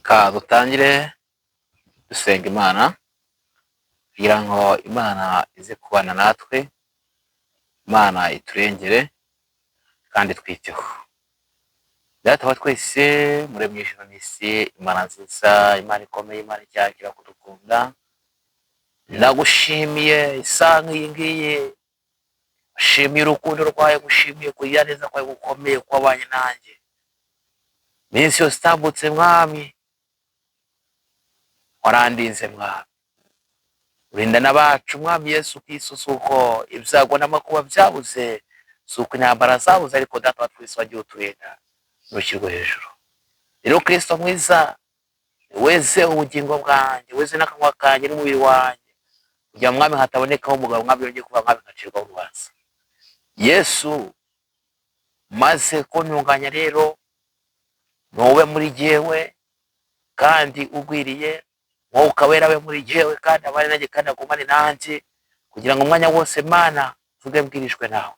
Ka dutangire dusenga Imana kugira ngo Imana ize kubana natwe, Imana iturengere kandi twiteho. Data wa twese muremye ijuru n'isi, Imana nziza, Imana ikomeye, Imana icyakira kudukunda, ndagushimiye isaha nk'iyi ngiyi, gushimiye urukundo rwawe, gushimiye kugira neza kwawe gukomeye kwabanye nanjye minsi yose itambutse. Mwami warandinze, Mwami urinda n'abacu, Mwami Yesu Kristo. Suko ibyago n'amakuba byabuze, suko intambara zabuze, ariko Data wa twese wagiye uturinda ntukirwe hejuru. Rero Kristo mwiza, weze ubugingo bwanjye, weze n'akanwa kanjye n'umubiri wanjye, kugira Mwami hatabonekaho umugabo Mwami yongeye kuba Mwami nkacirwaho urubanza. Yesu maze kuntunganya rero, ntube muri jyewe kandi ugwiriye, mwuka wera we muri jyewe kandi abane nanjye kandi agumane nanjye, kugira ngo umwanya wose Mana mvuge mbwirishwe nawe.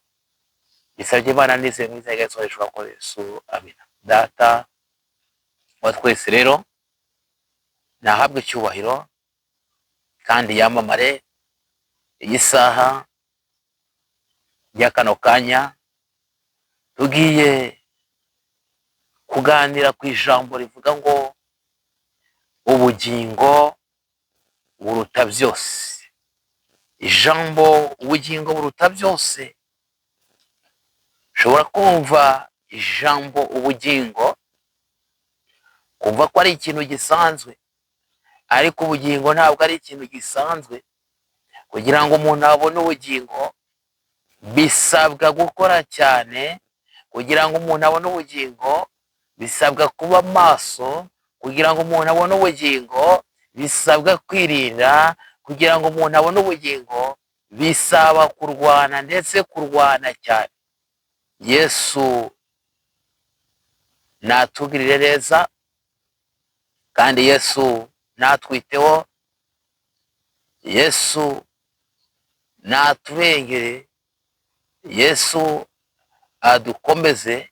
Bisabye Imana nizeye mu izina rya Yesu Kristo ko Yesu, amina. Data wa twese rero nahabwe icyubahiro kandi yamamare iyi saha y'akano kanya. Tugiye kuganira ku ijambo rivuga ngo ubugingo buruta byose. Ijambo ubugingo buruta byose. Ushobora kumva ijambo ubugingo kumva ko ari ikintu gisanzwe, ariko ubugingo ntabwo ari ikintu gisanzwe. Kugira ngo umuntu abone ubugingo bisabwa gukora cyane. Kugira ngo umuntu abone ubugingo bisabwa kuba maso. Kugira ngo umuntu abone ubugingo bisabwa kwirinda. Kugira ngo umuntu abone ubugingo bisaba kurwana, ndetse kurwana cyane. Yesu natugirire neza kandi Yesu natwiteho. Yesu naturengere. Yesu adukomeze.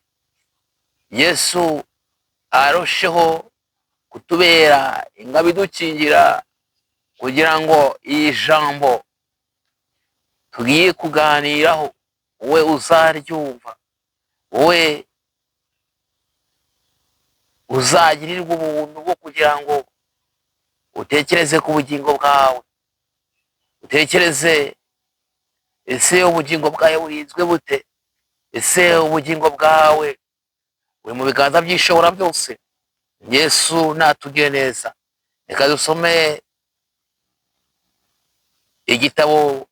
Yesu arusheho kutubera ingabo idukingira, kugira ngo iyi jambo tugiye kuganiraho wowe uzaryumva, wowe uzagirirwa ubuntu bwo kugira ngo utekereze ku bugingo bwawe. Utekereze, ese ubugingo bwawe burinzwe bute? Ese ubugingo bwawe buri mu biganza by'ishobora byose? Yesu natugire neza. Reka dusome igitabo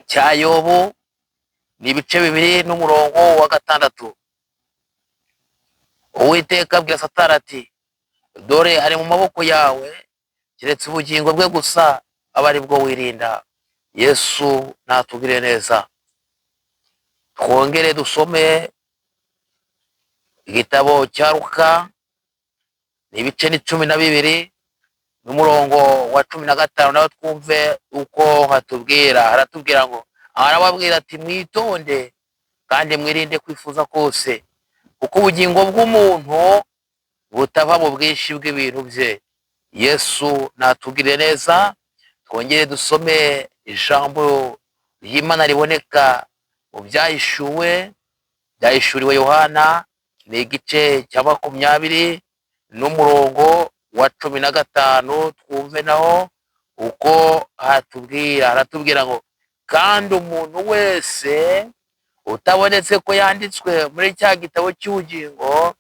cya Yobu, ni ibice 2 n'umurongo wa 6. Uwiteka abwira Satani ati, dore ari mu maboko yawe, keretse ubugingo bwe gusa aba ari bwo wirinda. Yesu natugire neza. Twongere dusome igitabo cya Luka, ni ibice 12 n'umurongo wa 15, nawe twumve uko hatubwira. Haratubwira ngo, arababwira ati, mwitonde kandi mwirinde kwifuza kose, kuko ubugingo bw'umuntu butava mu bwinshi bw'ibintu bye. Yesu natugire neza. Twongere dusome ijambo ry'Imana riboneka mu byahishuriwe Yohana, ni igice cya 20 n'umurongo wa 15. Twumve naho uko hatubwira. Haratubwira ngo, kandi umuntu wese utabonetse ko yanditswe muri cya gitabo cy'ubugingo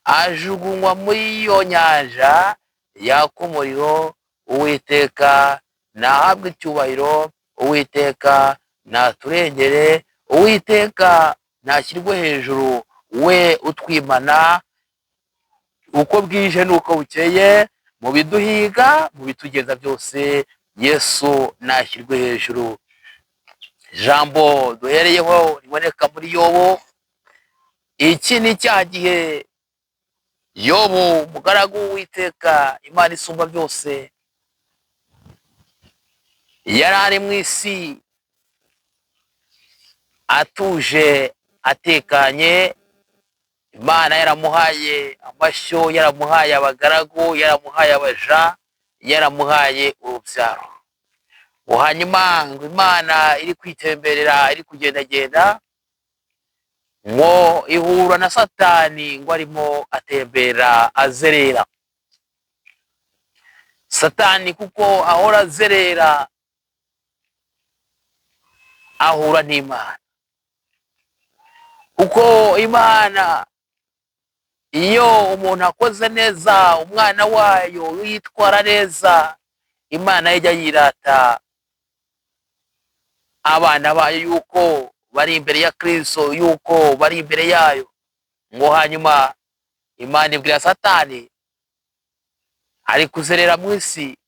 ajugunywa muri iyo nyanja yaka umuriro. Uwiteka nahabwe icyubahiro. Uwiteka naturengere. Uwiteka nashyirwe hejuru, we utwimana uko bwije n'uko bukeye, mu biduhiga, mu bitugeza byose. Yesu nashyirwe hejuru. Jambo duhereyeho riboneka muri Yobu. Iki ni cya gihe Yobu, umugaragu w'Uwiteka, Imana isumba byose, yari ari mu isi atuje, atekanye, Imana yaramuhaye amashyo, yaramuhaye abagaragu, yaramuhaye abaja, yaramuhaye urubyaro. Hanyuma ngo Imana iri kwitemberera, iri kugendagenda, ngo ihura na Satani ngo arimo atembera azerera. Satani kuko ahora azerera ahura n'Imana, kuko Imana iyo umuntu akoze neza, umwana wayo yitwara neza, Imana ijya yirata abana bayo yuko bari imbere ya Kristo, yuko bari imbere yayo. Ngo hanyuma Imana ibwira Satani ari kuzerera mu isi,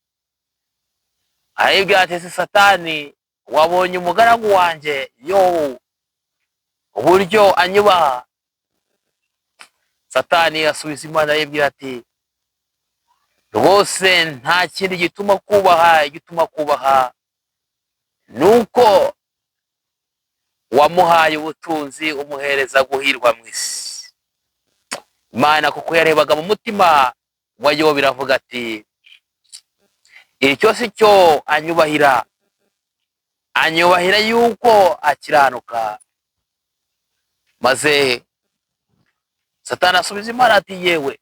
aribwira ati Satani, wabonye umugaragu wanjye Yobu uburyo anyubaha? Satani asubiza Imana aribwira ati rwose nta kindi gituma kubaha nuko wamuhaye ubutunzi umuhereza guhirwa mu isi. Imana kuko yarebaga mu mutima wa Yobu iravuga ati icyo si cyo anyubahira yuko akiranuka. Maze Satani asubiza Imana ati yewe,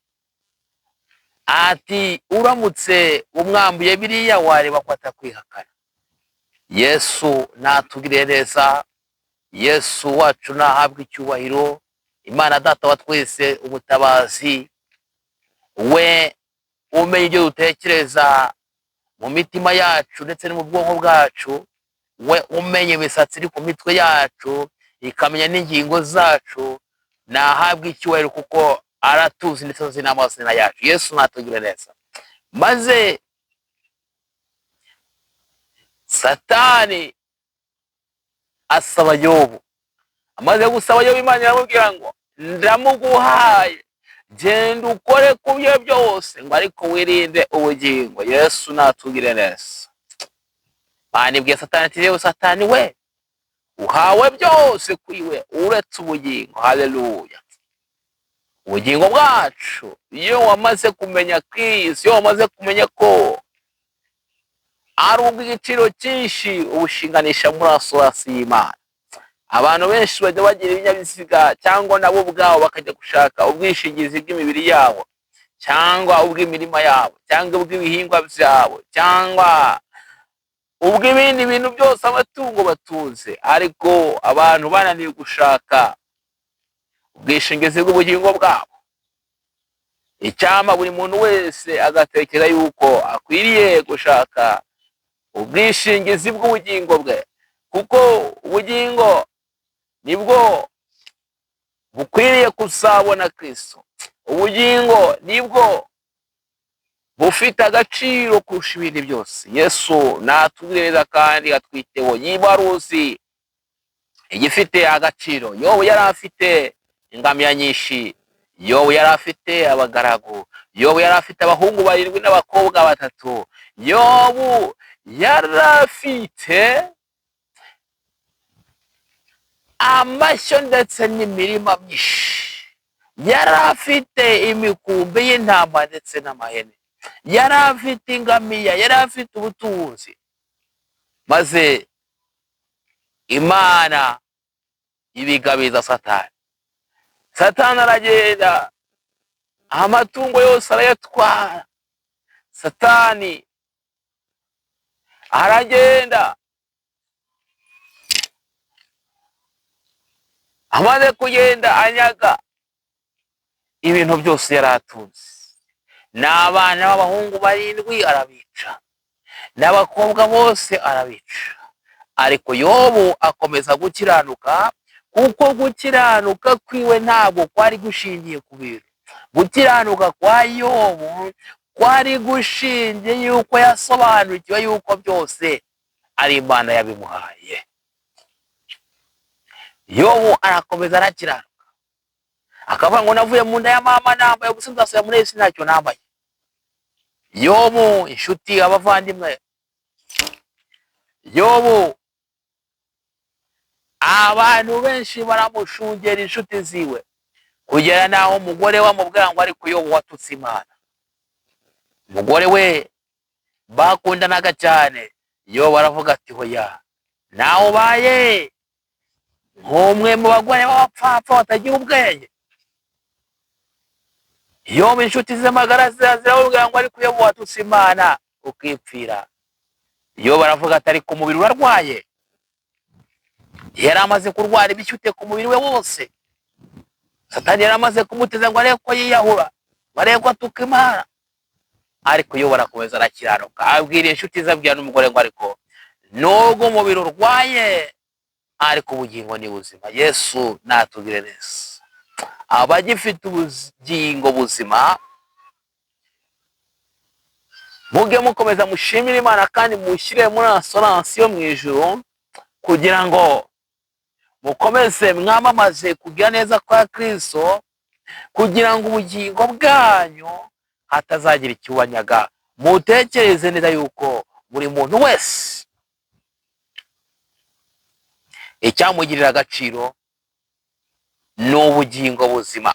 ati uramutse umwambuye biriya wareba ko atakwihakana. Yesu natugire neza, Yesu wacu nahabwe icyubahiro. Imana Data wa twese, umutabazi, we umenya ibyo dutekereza mu mitima yacu ndetse no mu bwonko bwacu, we umenya imisatsi iri ku mitwe yacu, ikamenya n'ingingo zacu, nahabwe icyubahiro kuko aratuzi ndetse azi n'amazina yacu. Yesu natugire neza. Maze Satani asaba Yobu, amaze gusaba Yobu, Imana iramubwira ngo ndamuguhaye, genda ukore ku byo byose, ngo ariko wirinde ubugingo. Yesu natugire neza. Imana ibwiye Satani ati yewe Satani we, uhawe byose kuri we uretse ubugingo. Haleluya. Ubugingo bwacu iyo wamaze kumenya Kristo, iyo wamaze kumenya ko ari ubw'igiciro cyinshi, ubushinganisha muri asorasi y'Imana. Abantu benshi bajya bagira ibinyabiziga cyangwa nabo ubwabo bakajya gushaka ubwishingizi bw'imibiri yabo, cyangwa ubw'imirima yabo, cyangwa ubw'ibihingwa byabo, cyangwa ubw'ibindi bintu byose, amatungo batunze. Ariko abantu bananiwe gushaka ubwishingizi bw'ubugingo bwabo. Icyama buri muntu wese agatekera yuko akwiriye gushaka ubwishingizi bw'ubugingo bwe, kuko ubugingo nibwo bukwiriye kuzabona Kristo. Ubugingo nibwo bufite agaciro kurusha ibindi byose. Yesu natugirira kandi atwiteho. Niba ruzi igifite agaciro, Yobu yari afite ingamiya nyinshi, Yobu yari afite abagaragu, Yobu yari afite abahungu 7 n'abakobwa 3, Yobu yari afite amashyo ndetse n'imirima myinshi, yari afite imikumbi y'intama ndetse n'amahene, yari afite ingamiya, yari afite ubutunzi. Maze Imana ibigabiza Satani. Satani aragenda, amatungo yose arayatwara. Satani aragenda, amaze kugenda anyaga ibintu byose yari atunze. N'abana b'abahungu 7 arabica, n'abakobwa bose arabica. Ariko Yobu akomeza gukiranuka, kuko gukiranuka kwiwe ntabwo kwari gushingiye ku bintu. Gukiranuka kwa Yobu kwari gushingiye yuko yasobanukiwe yuko byose ari Imana yabimuhaye. Yobu arakomeza arakiranuka, akavuga ngo navuye mu nda ya mama nambaye ubusa, nzasubira muri isi ntacyo nambaye. Yobu, inshuti, abavandimwe, Yobu abantu benshi baramushungera inshuti ziwe, kugera naho umugore we amubwira ngo ariko yo watutse Imana. Umugore we bakundanaga cyane, yo baravuga ati hoya nawe ubaye nk'umwe mu bagore b'abapfapfa batagira ubwenge. Iyo mu inshuti ze magara ziramubwira ngo ariko yo watutse Imana ukipfira. Iyo baravuga ati ariko umubiri urarwaye. Yari amaze kurwara ibishyute ku mubiri we wose. Satani yari amaze kumuteza ngo arebe ko yiyahura, barebe ko atuka Imana. Ariko iyo barakomeza arakiranuka, abwira inshuti ze, abwira n'umugore ngo ariko nubwo umubiri urwaye ariko ubugingo ni buzima. Yesu natugire neza. Abagifite ubugingo buzima muge mukomeza mushimire Imana kandi mushyire muri assurance yo mu ijuru, kugira ngo mukomeze mwamamaze kugira neza kwa Kristo, kugira ngo ubugingo bwanyu hatazagira ikibanyaga. Mutekereze neza yuko buri muntu wese icyamugirira agaciro ni ubugingo buzima,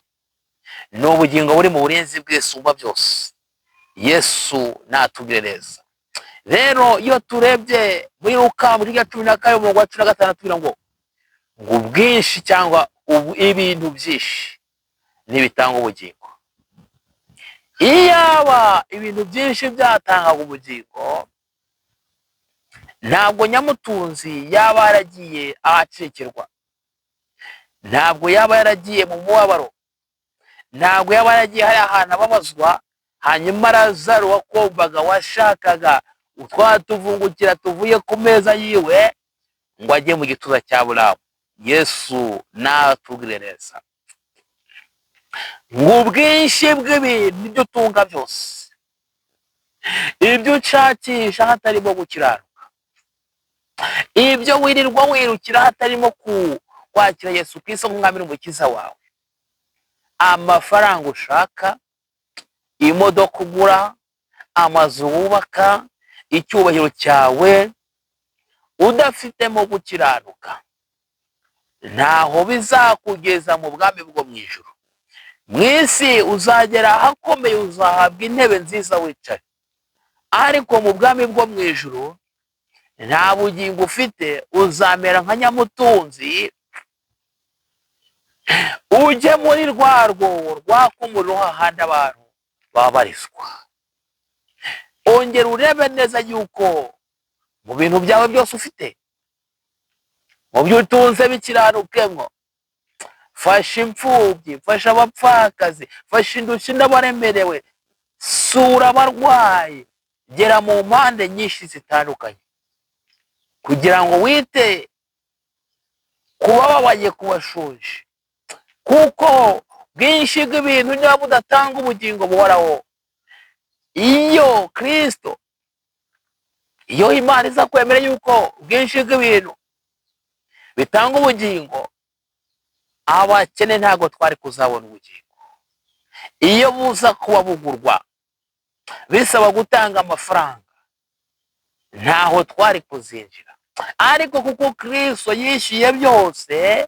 ni ubugingo buri mu burinzi bw'Isumba byose. Yesu natugire neza. Rero iyo turebye muri Luka muri 10:15 tugira ngo ubwinshi cyangwa ibintu byinshi ntibitanga ubugingo. Iyaba ibintu byinshi byatangaga ubugingo, ntabwo nyamutunzi yaba yaragiye ahacekerwa, ntabwo yaba yaragiye mu mubabaro, ntabwo yaba yaragiye hari ahantu ababazwa, hanyuma Lazaro wakombaga washakaga utwatuvungukira tuvuye ku meza yiwe ngo ajye mu gituza cya Buramu. Yesu natugire neza. Ngo ubwinshi bw'ibintu ibyo utunga byose, ibyo ushakisha hatarimo gukiranuka, ibyo wirirwa wirukira hatarimo kwakira Yesu Kristo nk'umwami n'umukiza wawe, amafaranga ushaka, imodoka ugura, amazu wubaka, icyubahiro cyawe, udafitemo gukiranuka ntaho bizakugeza mu bwami bwo mu ijuru. Mu isi uzagera ahakomeye, uzahabwa intebe nziza wicaye, ariko mu bwami bwo mu ijuru nta bugingo ufite, uzamera nka nyamutunzi, ujye muri rwa rwobo rwaka umuriro hahandi abantu babarizwa. Ongera urebe neza yuko mu bintu byawe byose ufite, mu byo utunze bikiranukemwo. Fasha imfubyi, fasha abapfakazi, fasha indushyi n'abaremerewe, sura abarwayi, gera mu mpande nyinshi zitandukanye, kugira ngo wite kuba babaye kubashuje, kuko bwinshi bw'ibintu niba budatanga ubugingo buhoraho. Iyo Kristo, iyo Imana iza kwemera yuko bwinshi bw'ibintu bitanga ubugingo, abakene ntago twari kuzabona ubugingo. Iyo buza kuba bugurwa bisaba gutanga amafaranga, ntaho twari kuzinjira. Ariko kuko Kristo yishyuye byose,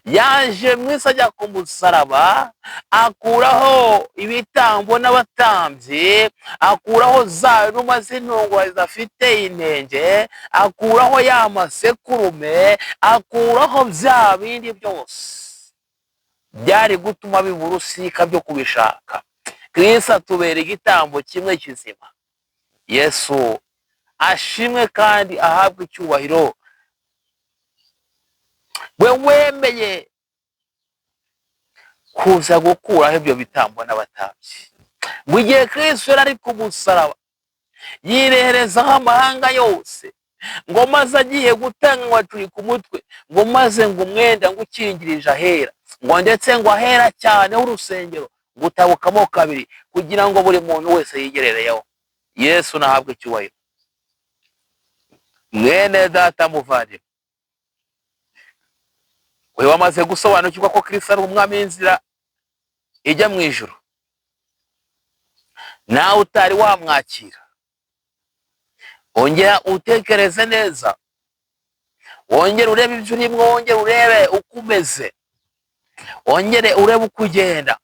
yaje mu isi ajya ku musaraba, akuraho ibitambo n'abatambyi, akuraho za numa z'intungwa zidafite inenge, akuraho ya masekurume, akuraho bya bindi byose byari gutuma biba urusika byo kubishaka. Kristo atubera igitambo kimwe kizima. Yesu ashimwe kandi ahabwe icyubahiro. We wemeye kuza gukuraho ibyo bitambo n'abatambyi. Mu gihe Kristo yari ari ku musaraba yireherezaho amahanga yose, ngo maze agiye gutangwa turi ku mutwe, ngo maze ngo umwenda ngo ukingirije ahera, ngo ndetse ngo ahera cyane h'urusengero gutabukamo kabiri, kugira ngo buri muntu wese yigerereyeho. Yesu nahabwe icyubahiro. Mwene data muvandimwe, we wamaze gusobanukirwa ko Kristo ari umwami w'inzira ijya mu ijuru, nawe utari wamwakira, ongera utekereze neza, wongere urebe ibyo urimo, wongere urebe uko umeze, wongere urebe uko ugenda,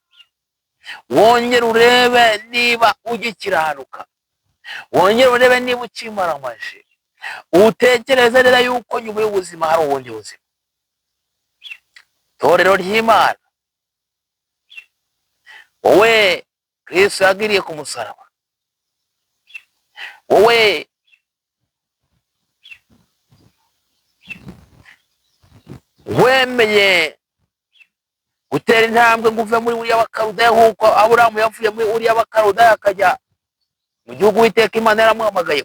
wongere urebe niba ugikiranuka, wongere urebe niba ukimaramaje, utekereze rero yuko nyuma y'ubuzima hari ubundi buzima. Torero ry'Imana, wowe Kristo yagiriye ku musaraba, wowe wemeye gutera intambwe ngo uve muri Uriya w'Abakaludaya nk'uko Aburahamu yavuye muri Uriya w'Abakaludaya akajya mu gihugu Uwiteka Imana yaramuhamagaye.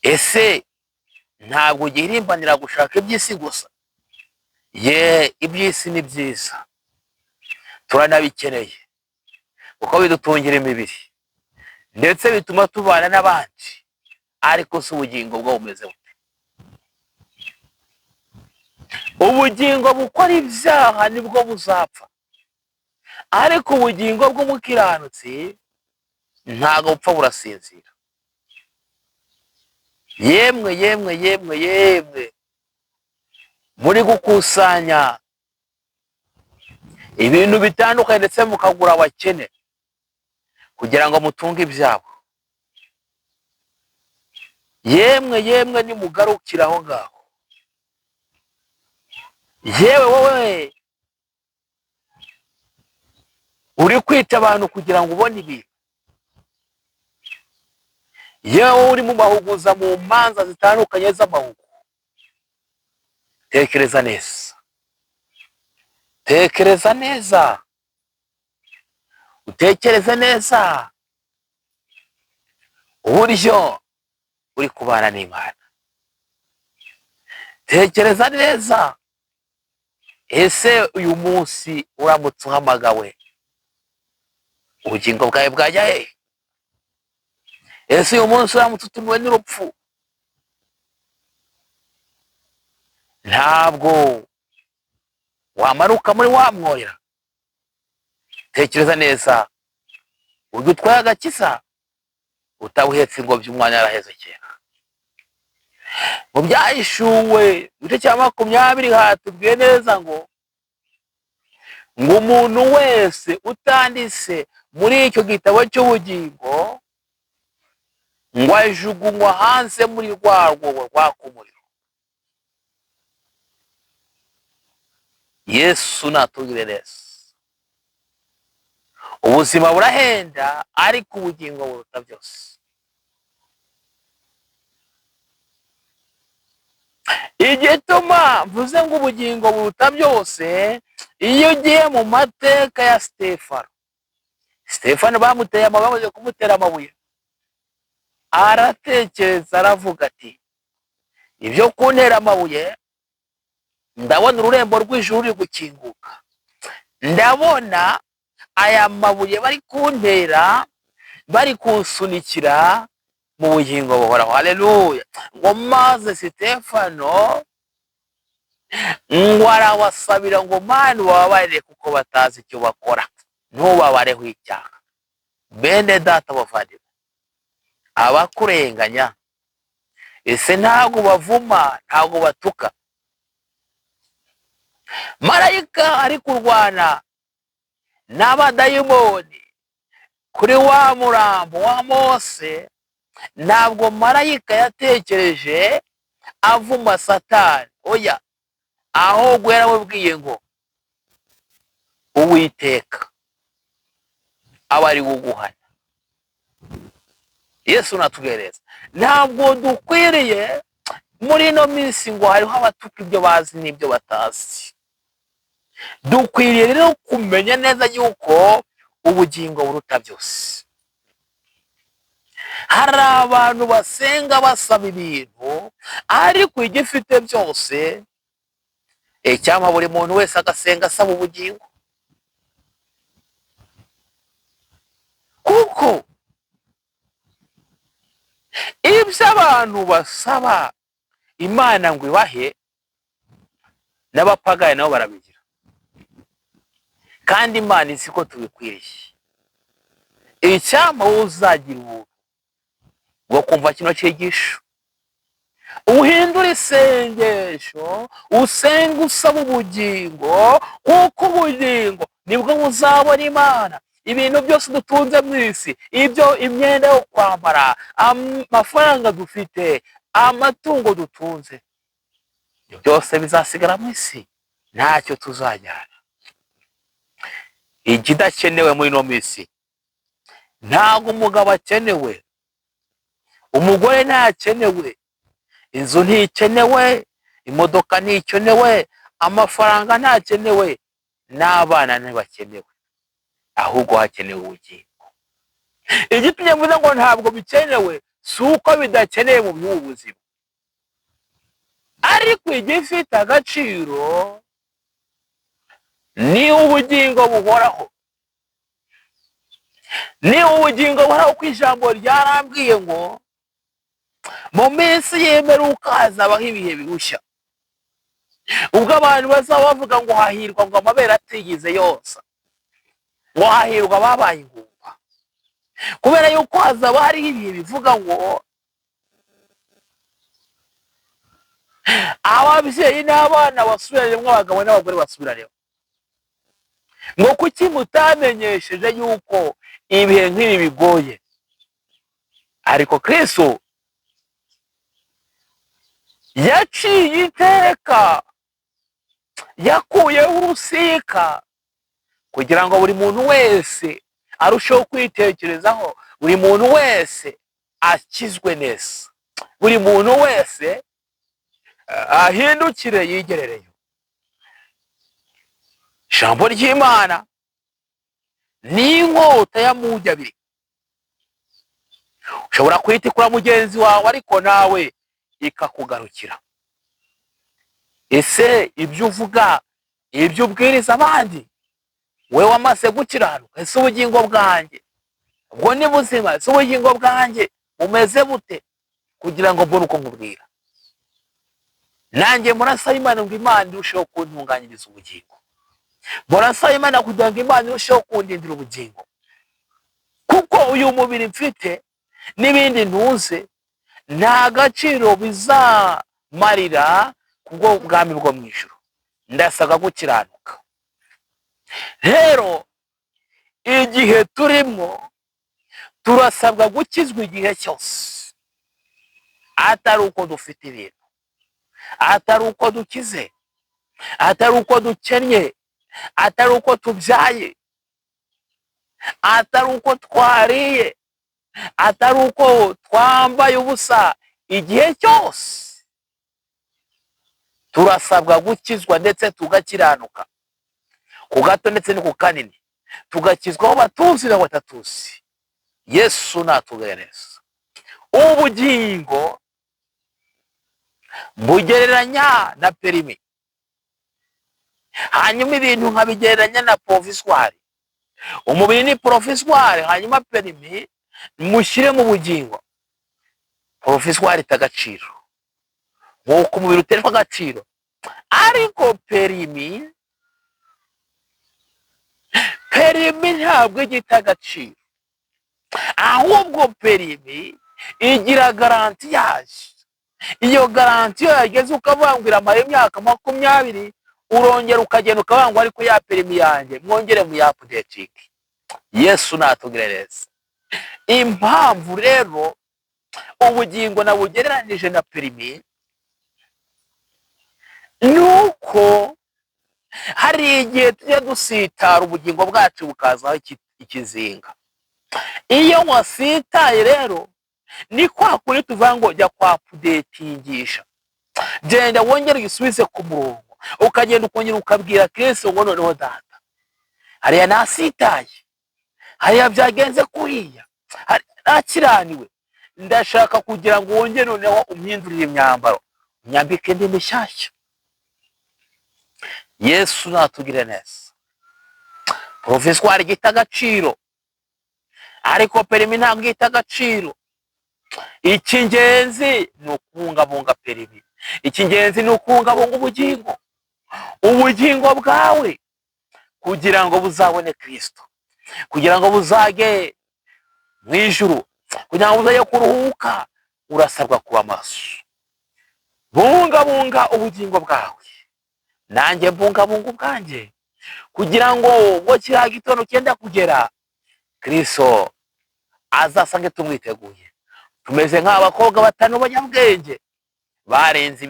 Ese ntabwo ugihirimbanira gushaka iby'isi gusa? Iby'isi ni byiza, turanabikeneye kuko bidutungira imibiri ndetse bituma tubana n'abandi, ariko si ubugingo bwo bumeze bute? Ubugingo bukora ibyaha nibwo buzapfa, ariko ubugingo bw'umukiranutsi ntabwo bupfa, burasinzira. Yemwe muri gukusanya ibintu bitandukanye ndetse mukagura abakene kugira ngo mutunge ibyabo, yemwe nimugarukira aho ngaho. Yewe wowe uri kwita abantu kugira ngo ubone ibintu, yewe uri mu mahuguza, mu manza zitandukanye z'amahugu, tekereza neza, tekereza neza, utekereze neza uburyo uri kubana n'Imana. Tekereza neza, ese uyu munsi uramutse uhamagawe ubugingo bwawe bwajya he? Ese uyu munsi uramutse utumiwe n'urupfu, ntabwo wamanuka muri wa mworera? Tekereza neza uburyo utwaye agakiza utawuhetse ingobyi umwanya yaraheze kera. Mu Byahishuwe igice cya 20 hatubwiye neza ngo umuntu wese utanditse muri icyo gitabo cy'ubugingo ngo ajugunywa hanze muri rwa rwobo rwaka umuriro. Yesu natugire neza. Ubuzima burahenda, ariko ubugingo buruta byose. Igituma mvuze ngo ubugingo buruta byose, iyo ugiye mu mateka ya Stefano bamuteye amabuye, bamaze kumutera amabuye aratekereza, aravuga ati ibyo kuntera amabuye, ndabona ururembo rw'ijuru ruri gukinguka, ndabona aya mabuye bari kuntera bari kunsunikira mu bugingo buhoraho. Haleluya! Ngo maze Stefano ngo arabasabira ngo Mana ubabarire kuko batazi icyo bakora, ntubabareho icyaha. Bene data bavandimwe, abakurenganya ese ntabwo bavuma, ntabwo batuka? Marayika ari kurwana n'abadayimoni kuri wa murambo wa Mose, ntabwo marayika yatekereje avuma Satani, oya, ahubwo yaramubwiye ngo Uwiteka aba ari guguhana. Yesu natugereza, ntabwo dukwiriye muri ino minsi ngo hariho abatuka ibyo bazi n'ibyo batazi. Dukwiriye rero kumenya neza yuko ubugingo buruta byose. Hari abantu basenga basaba ibintu, ariko igifite byose, cyangwa buri muntu wese agasenga asaba ubugingo, kuko ibyo abantu basaba Imana ngo ibahe, n'abapagani nabo barabigira, kandi Imana izi ko tubikwiriye. Icyampa uzagira ubuntu bwo kumva kino cyigisho, uhindura isengesho, usenga usaba ubugingo, kuko ubugingo nibwo buzabona Imana. Ibintu byose dutunze mu isi, ibyo imyenda yo kwambara, amafaranga dufite, amatungo dutunze, byose bizasigara mu isi, ntacyo tuzajyana. Ikidakenewe muri ino minsi, ntabwo umugabo akenewe, umugore ntakenewe, inzu ntikenewe, imodoka ntikenewe, amafaranga ntakenewe, n'abana ntibakenewe, ahubwo hakenewe ubugingo. Igitumye mvuze ngo ntabwo bikenewe, si uko bidakeneye mu by'ubu buzima, ariko igifite agaciro ni ubugingo buhoraho. Ni ubugingo buhoraho, ku ijambo ryarambwiye ngo mu minsi y'imperuka hazabaho ibihe birushya, ubwo abantu bazaba bavuga ngo hahirwa ngo amabere atigeze yonsa, ngo hahirwa babaye ingumba, kubera yuko hazaba hariho ibihe bivuga ngo ababyeyi n'abana basubiranemo, abagabo n'abagore basubiranemo. Ngo kuki mutamenyesheje yuko ibihe nk'ibi bigoye? Ariko Kristo yaciye iteka, yakuyeho urusika, kugira ngo buri muntu wese arusheho kwitekerezaho, buri muntu wese akizwe neza, buri muntu wese ahindukire yigerereyo. Ijambo ry'Imana ni inkota y'amugi abiri. Ushobora kuyitikura mugenzi wawe, ariko nawe ikakugarukira. Ese ibyo uvuga, ibyo ubwiriza abandi, we wamaze gukiranuka? Ese ubugingo bwanjye ubwo ni buzima? Ese ubugingo bwanjye umeze bute, kugira ngo mbone uko nkubwira? Nanjye murasaba Imana ngo Imana irusheho kuntunganyiriza ubugingo, murasaba Imana kugira ngo Imana irusheho kundindira ubugingo, kuko uyu mubiri mfite n'ibindi ntuze nta gaciro bizamarira kubwo bwami bwo mu ijuru. Ndasabwa gukiranuka. Rero igihe turimo turasabwa gukizwa igihe cyose, atari uko dufite ibintu, atari uko dukize, atari uko dukennye, atari uko tubyaye, atari uko twariye, atari uko twambaye ubusa. Igihe cyose turasabwa gukizwa ndetse tugakiranuka, ku gato ndetse no ku kanini, tugakizwa aho batuzi n'aho batatuzi. Yesu natugire neza. Ubugingo bugereranya na perimi, hanyuma ibintu nkabigereranya na provisoire. Umubiri ni provisoire, hanyuma perimi mushyire mu bugingo. Provisoire itagaciro, nk'uko umubiri uterwa agaciro, ariko perimi ntabwo igita agaciro, ahubwo perimi igira garanti yaje. Iyo garanti iyo yageze ukavangura amara imyaka 20, urongera ukagenda ukavangwa, ariko ya perimi yanjye mwongere mu ya update. Yesu natugire neza. Impamvu rero ubugingo nabugereranije na perimi, nuko hari igihe tujya dusitara, ubugingo bwacu bukazaho ikizinga. Iyo wasitaye rero, ni kwa kuri tuvuga ngo jya kwa updatingisha, genda wongere ugisubize ku murongo, ukagenda ukongera ukabwira Kristo ngo noneho data, hariya nasitaye, hariya byagenze kuriya, nakiraniwe, ndashaka kugira ngo wongere noneho umhindurire imyambaro, unyambike indi mishyashya. Yesu natugire neza. Provisoire igita agaciro, ariko perimi ntabwo igita agaciro. Icy'ingenzi ni ukubungabunga perimi, icy'ingenzi ni ukubungabunga ubugingo bwawe, kugira ngo buzabone Kristo, kugira ngo buzage mu ijuru, kugira ngo buzajye kuruhuka. Urasabwa kuba maso. bungabunga ubugingo bwawe, nanjye mbungabunga ubwanjye, kugira ngo kiriya gitondo cyenda kugera Kristo azasange tumwiteguye, tumeze nk'abakobwa batanu b'abanyabwenge barenze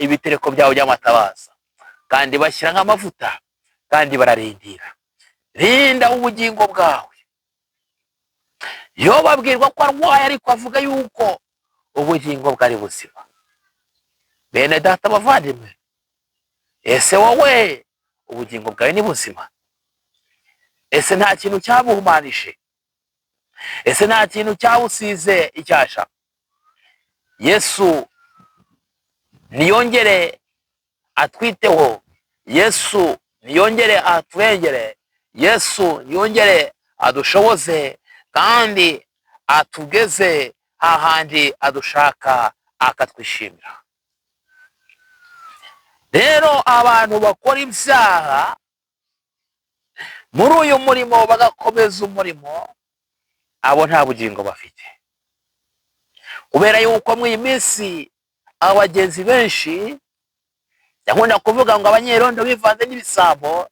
ibitereko byabo by'amatabaza, kandi bashyira nk'amavuta, kandi bararindira. Rinda ubugingo bwawe. Yo babwirwa ko arwaye, ariko avuga yuko ubugingo bwari buzima. Bene data bavandimwe, ese wowe ubugingo bwawe ni buzima? Ese nta kintu cyabuhumanije? Ese nta kintu cyabusize icyasha? Yesu niyongere atwiteho, Yesu niyongere atwengere, Yesu niyongere adushoboze, kandi atugeze hahandi adushaka akatwishimira. Rero abantu bakora ibyaha muri uyu murimo bagakomeza umurimo, abo nta bugingo bafite, kubera yuko muri iyi minsi abagenzi benshi yakunda kuvuga ngo abanyerondo bivanze n'ibisambo,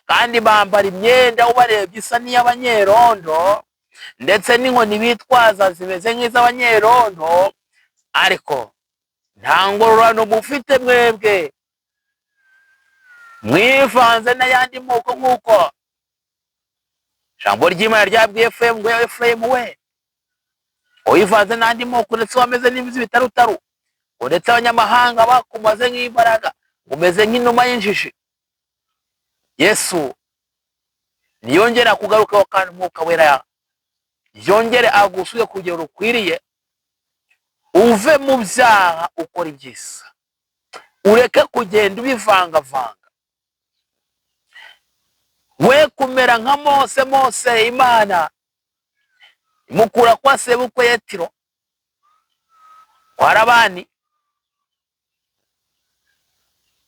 kandi bambara imyenda ubarebye isa n'iy'abanyerondo, ndetse n'inkoni bitwaza zimeze nk'iz'abanyerondo, ariko nta ngororano mufite mwebwe, mwivanze n'ayandi moko, nk'uko ijambo ry'Imana ryabwiye Efurayimu ngo Efurayimu we, wivanze n'andi moko ndetse wameze n'imizi bitarutaru, ndetse abanyamahanga bakumaze nk'imbaraga, umeze nk'inuma y'injiji. Yesu niyongera kugarukaho, kandi Umwuka Wera yongere agusuye ku rugero rukwiriye, uve mu byaha ukora ibyiza, ureke kugenda ubivangavanga, we kumera nka Mose Imana imukura kwa sebukwe Yetiro kwa Labani,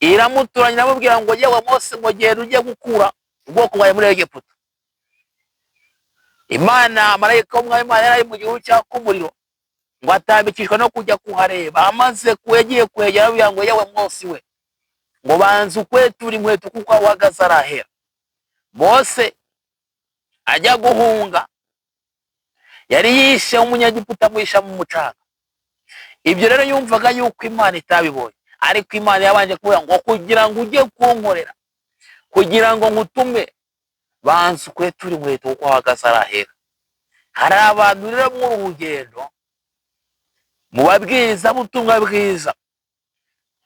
iramuturanya iramubwira ngo yewe Mose, ngo genda ujye gukura ubwoko bwawe muri Egiputa. Imana, marayika w'Imana yari mu gihugu cyaka umuriro, ngo atambikishwa no kujya kuhareba. Amaze yagiye kwegera arabwira ngo yewe Mose we, ngo banze ukwetura inkweto kuko aho uhagaze arahera. Mose ajya guhunga, yari yishe umunyegiputa, amwisha mu mucanga. Ibyo rero yumvaga yuko Imana itabibonye, ariko Imana yabanje kuvuga ngo kugira ngo ujye kunkorera, kugira ngo ngutume, banze ukwetura inkweto kuko aho uhagaze arahera. Hari abantu rero muri urugendo, mu babwiriza butumwa bwiza,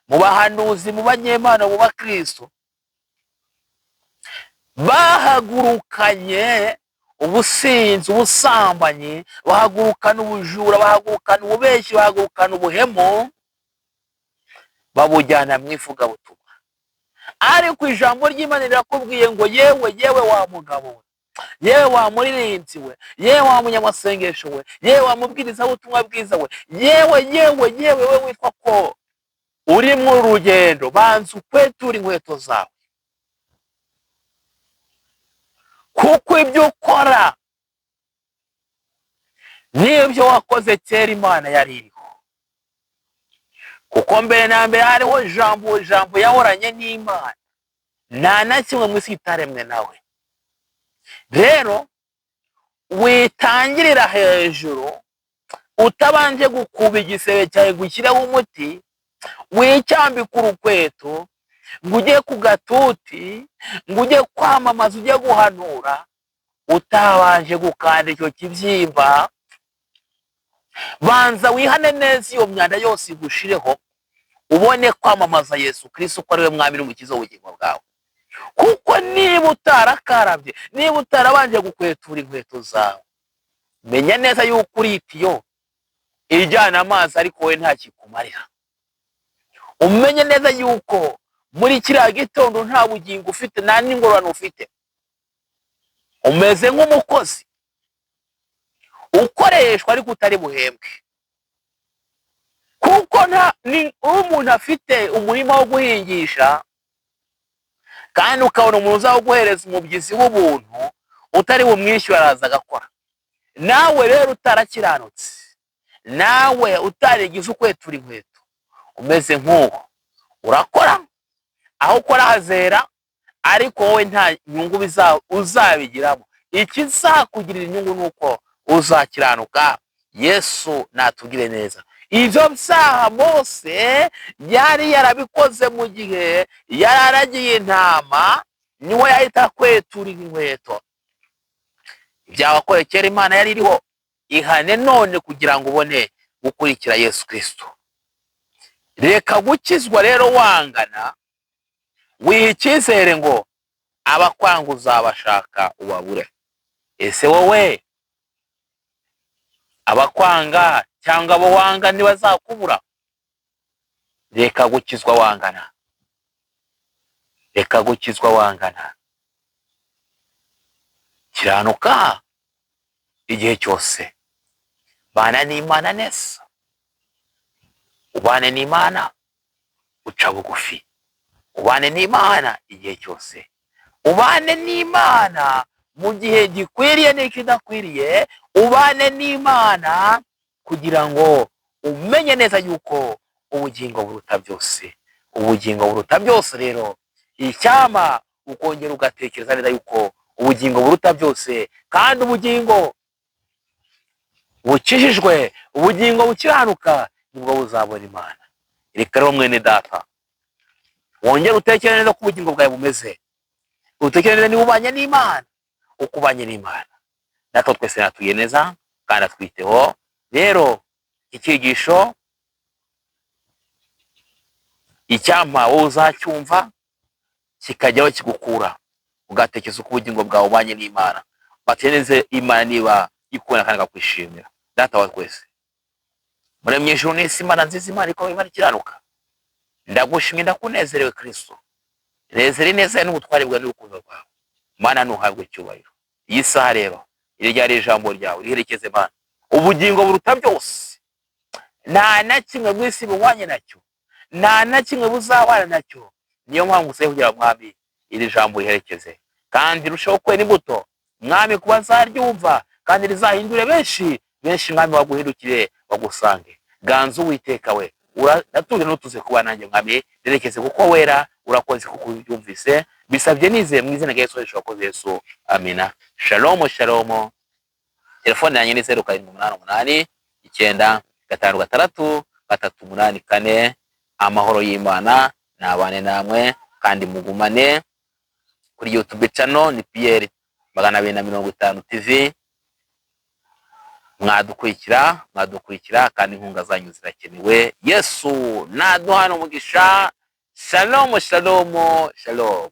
mu bahanuzi, mu banyemana, mu bakristo, bahagurukanye ubusinzi, ubusambanyi, bahagurukana ubujura, bahagurukana ububeshyi, bahagurukana ubuhemu, babujyana mu ivugabutumwa. Ariko ijambo ry'Imana rirakubwiye ngo yewe wa mugabo we, yewe wa muririmbyi we, yewe wa munyamasengesho we, yewe wa mubwiriza butumwa bwiza we, yewe we witwa ko uri mu rugendo, banze ukwetura inkweto zawe, kuko ibyo ukora n'ibyo wakoze kera Imana yari iriho. Kuko mbere na mbere hariho ijambo yahoranye n'Imana, nta na kimwe mu isi itaremwe nawe. Rero witangirira hejuru utabanje gukuba igisebe cyawe gushyireho umuti, wicyambika urukweto ngo ujye ku gatuti, ngo ujye kwamamaza, ujye guhanura, utabanje gukanda icyo kibyimba. Banza wihane neza iyo myanda yose igushireho, ubone kwamamaza Yesu Kristo ko ari we mwami n'umukiza w'ubugingo bwawe. Kuko niba utarakarabye, niba utarabanje gukwetura inkweto zawe, menya neza yuko uri itiyo ijyana amazi, ariko we nta kikumarira. Umenye neza yuko muri kiriya gitondo nta bugingo ufite, nta n'ingororano ufite. Umeze nk'umukozi ukoreshwa ariko utari buhembwe. Kuko umuntu afite umurima wo guhingisha, kandi ukabona umuntu uzaho guhereza umubyizi w'ubuntu utari bumwishyura, araza agakora. Nawe rero utarakiranutse, nawe utarigize ukwetura inkweto, umeze nk'uwo urakora aho ukora hazera, ariko wowe nta nyungu uzabigiramo. Ikizakugirira inyungu nuko uzakiranuka. Yesu natugire neza. Ivyo byaha Mose yari yarabikoze mu gihe yararagiye intama, niwe yahita kwetura inkweto. Ibyawakoye kera Imana yari iriho ihane none kugira ngo ubone gukurikira Yesu Kristo. Reka gukizwa rero wangana, wiha icyizere ngo abakwanga uzabashaka ubabure. Ese wowe abakwanga cyangwa abo wanga ntibazakubura? Reka gukizwa wangana, reka gukizwa wangana, kiranuka igihe cyose, bana n'Imana neza, ubane n'Imana uca bugufi, ubane n'Imana igihe cyose, ubane n'Imana mu gihe gikwiriye n'ikidakwiriye, ubane n'Imana kugira ngo umenye neza yuko ubugingo buruta byose. Ubugingo buruta byose rero, icyama ukongera ugatekereza neza yuko ubugingo buruta byose, kandi ubugingo bukijijwe, ubugingo bukiranuka nibwo buzabona Imana. Reka rero mwene data, wongere utekereze neza ko ubugingo bwawe bumeze, utekereze niba ubanye n'Imana, uko ubanye n'Imana. Natwe twese natuye neza kandi atwiteho. Rero icyigisho icyampa wowe uzacyumva kikajyaho kigukura, ugatekereza uko ubugingo bwawe ubanye n'Imana, bateneze Imana niba ikubona kandi akakwishimira. Data wa twese, muremye ijuru n'isi, Imana nziza, Imana ikomeye, Imana ikiranuka, ndagushimye ndakunezerewe Kristo. Nezere neza n'ubutware bwawe n'urukundo rwawe. Mana ntuhabwe icyubahiro. Iyi saha rero iri ryari ijambo ryawe riherekeze Mana. Ubugingo buruta byose, nta na kimwe mu isi buhwanye nacyo, nta na kimwe buzabana nacyo. Niyo mpamvu usaye kugira Mwami iri jambo riherekeze kandi rushaho kwera imbuto Mwami kuba nzaryumva, kandi rizahindure benshi Mwami waguhindukire bagusange. Ganza Uwiteka we, natuje n'utuze kuba nanjye Mwami, riherekeze kuko wera, urakoze kuko ubyumvise. Bisabye nize mu izina rya Yesu wakoze Yesu, amina. Shalom shalom. Telefone yanjye ni 0788 956 384. Amahoro y'Imana nabane namwe kandi mugumane. Kuri YouTube channel ni Pierre 250 TV. Mwadukurikira kandi inkunga zanyu zirakenewe. Yesu naduhana umugisha. Shalom shalom shalom.